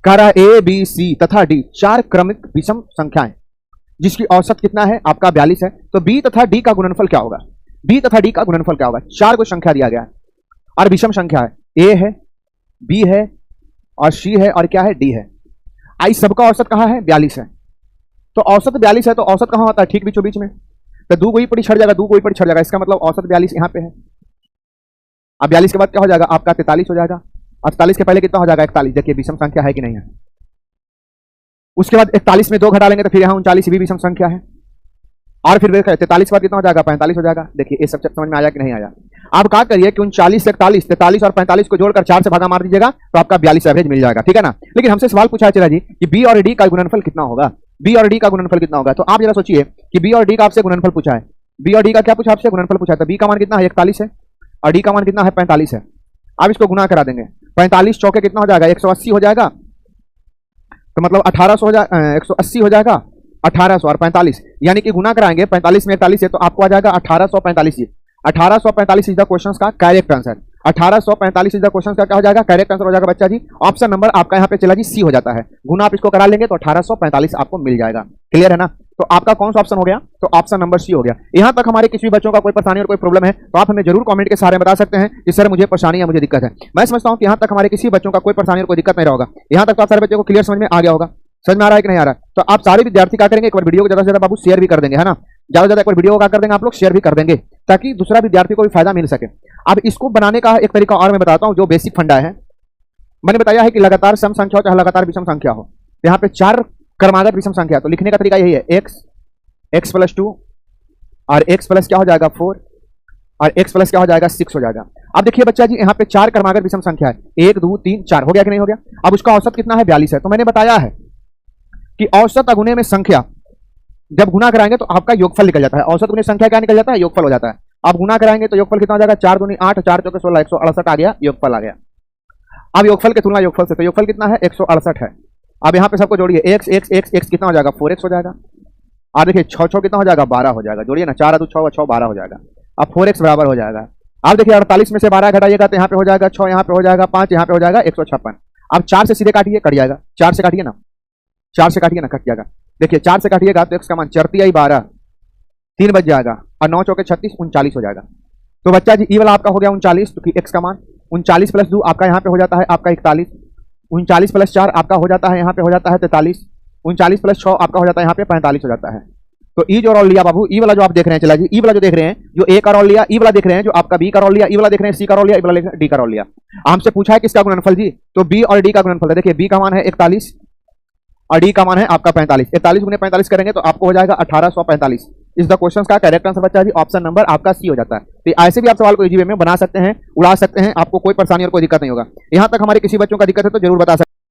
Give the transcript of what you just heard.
कह रहा है ए बी सी तथा डी 4 क्रमिक विषम संख्याएं जिसकी औसत कितना है आपका 42 है। तो बी तथा डी का गुणनफल क्या होगा? बी तथा डी का गुणनफल क्या होगा? 4 को संख्या दिया गया है और विषम संख्या है, ए है, बी है और सी है और क्या है, डी है। आई सबका औसत कहाँ है? 42 है। तो औसत 42 है तो औसत कहाँ होता है? ठीक बीचों बीच में। तो दो गोई पड़ी छड़ जाएगा, दो गोई पड़ी छड़ जाएगा, इसका मतलब औसत 42 यहाँ पे है। अब 42 के बाद क्या हो जाएगा आपका? 43 हो जाएगा। 48 के पहले कितना हो जाएगा? 41। देखिए विषम संख्या है कि नहीं है। उसके बाद 41 में 2 घटा लेंगे तो फिर यहाँ 39 भी विषम संख्या है। और फिर 43 के बाद कितना हो जाएगा? 45 हो जाएगा। देखिए ये सब समझ में आया कि नहीं आया? आप क्या करिए कि 39 से 41, 43 और 45 को जोड़कर 4 से भागा मार दीजिएगा तो आपका 42 एवरेज मिल जाएगा, ठीक है ना। लेकिन हमसे सवाल पूछा चला जी कि बी और डी का गुणनफल कितना होगा? बी और डी का गुणनफल कितना होगा? तो आप जरा सोचिए कि बी और डी का आपसे गुणनफल पूछा है, बी और डी का क्या पूछा आपसे? गुणनफल पूछा है। तो बी का मान कितना है? 41 है और डी का मान कितना है? 45 है। आप इसको गुना करा देंगे, 45 चौके कितना हो जाएगा? 180 हो जाएगा। तो मतलब 1800 हो जाएगा, 180 हो जाएगा, 1800 और 45 यानी कि गुना कराएंगे 45 में 41 है तो आपको आ जाएगा 1845। 1845 इज द क्वेश्चन का correct answer. 1845 is the question का क्या हो जाएगा? करेक्ट आंसर हो जाएगा बच्चा जी। ऑप्शन नंबर आपका यहाँ पे चला जी सी हो जाता है। गुना आप इसको करा लेंगे तो 1845 आपको मिल जाएगा। क्लियर है ना? तो आपका कौन सा ऑप्शन हो गया? तो ऑप्शन नंबर सी हो गया। यहाँ तक हमारे किसी बच्चों का कोई परेशानी और कोई प्रॉब्लम है तो आप हमें जरूर कमेंट के सहारे बता सकते हैं कि सर मुझे परेशानी या मुझे दिक्कत है। मैं समझता हूँ कि यहाँ तक हमारे किसी बच्चों का कोई परेशानी और कोई दिक्कत नहीं होगा। यहाँ तक तो आप सारे बच्चों को क्लियर समझ में आ गया होगा। समझ में आ रहा है कि नहीं आ रहा है? तो आप सारे विद्यार्थी क्या करेंगे? एक बार वीडियो को ज्यादा से ज्यादा बाबू शेयर भी कर देंगे, है ना। ज्यादा से ज्यादा एक बार वीडियो को क्या कर देंगे आप लोग? शेयर भी कर देंगे ताकि दूसरा विद्यार्थी को भी फायदा मिल सके। अब इसको बनाने का एक तरीका और मैं बताता हूँ जो बेसिक फंडा है। मैंने बताया है कि लगातार सम संख्या हो चाहे लगातार विषम संख्या हो, यहाँ पे 4 क्रमागत विषम संख्या, तो लिखने का तरीका यही है x, x प्लस 2 और x प्लस क्या हो जाएगा 4 और x प्लस क्या हो जाएगा 6 हो जाएगा। अब देखिए बच्चा जी यहाँ पे 4 क्रमागत विषम संख्या है, 1 2 3 4 हो गया कि नहीं हो गया? अब उसका औसत कितना है? 42 है। तो मैंने बताया है कि औसत अगुणे में संख्या जब गुना कराएंगे तो आपका योगफल निकल जाता है। औसत गुणे संख्या क्या निकल जाता है? योगफल हो जाता है। आप गुना कराएंगे तो योगफल कितना हो जाएगा? 4 दूनी 8, 4 चौके 16, 168 आ गया, योगफल आ गया। अब योगफल के तुलना योगफल से, तो योगफल कितना है? 168 है। अब यहाँ पे सबको जोड़िए, x x x x कितना हो जाएगा? 4x हो जाएगा। आप देखिए 6 6 कितना हो जाएगा? 12 हो जाएगा। जोड़िए ना, 4 2 6 6 12 हो जाएगा। अब 4x बराबर हो जाएगा। आप देखिए 48 में से 12 घटाइएगा तो यहाँ पे हो जाएगा 6, यहाँ पे हो जाएगा 5, यहाँ पे हो जाएगा 156। अब 4 से सीधे काटिए, कट जाएगा। 4 से काटिए ना, 4 से काटिए ना, कट जाएगा। देखिए 4 से काटिएगा तो x का मान 4 × 12 3 बच जाएगा और 9 चौके 36 39 हो जाएगा। तो बच्चा जी ई वाला आपका हो गया 39, तो x का मान 39 प्लस 2 आपका यहाँ पे हो जाता है आपका 41, 39 प्लस 4 आपका हो जाता है यहाँ पे हो जाता है 43, 39 प्लस 6 आपका हो जाता है यहाँ पे 45 हो जाता है। तो ई जो रोल लिया बाबू, ई वाला जो आप देख रहे हैं, चला जी ई वाला जो देख रहे हैं, जो ए का रोल लिया, ई वाला देख रहे हैं, जो आपका बी का रोल लिया, ई वाला देख रहे हैं, सी का रोल लिया, ई वाला डी का रोल लिया। हमसे पूछा है किसका गुणनफल जी? तो बी और डी का गुणनफल है। देखिए बी का मान है 41 और डी का मान है आपका 45। 41 गुने 45 करेंगे तो आपको हो जाएगा 1845। इस द क्वेश्चन का करेक्ट आंसर बच्चा जी ऑप्शन नंबर आपका सी हो जाता है। तो ऐसे भी आप सवाल को इजी वे में बना सकते हैं, उड़ा सकते हैं, आपको कोई परेशानी और कोई दिक्कत नहीं होगा। यहाँ तक हमारे किसी बच्चों का दिक्कत है तो जरूर बता सकते हैं।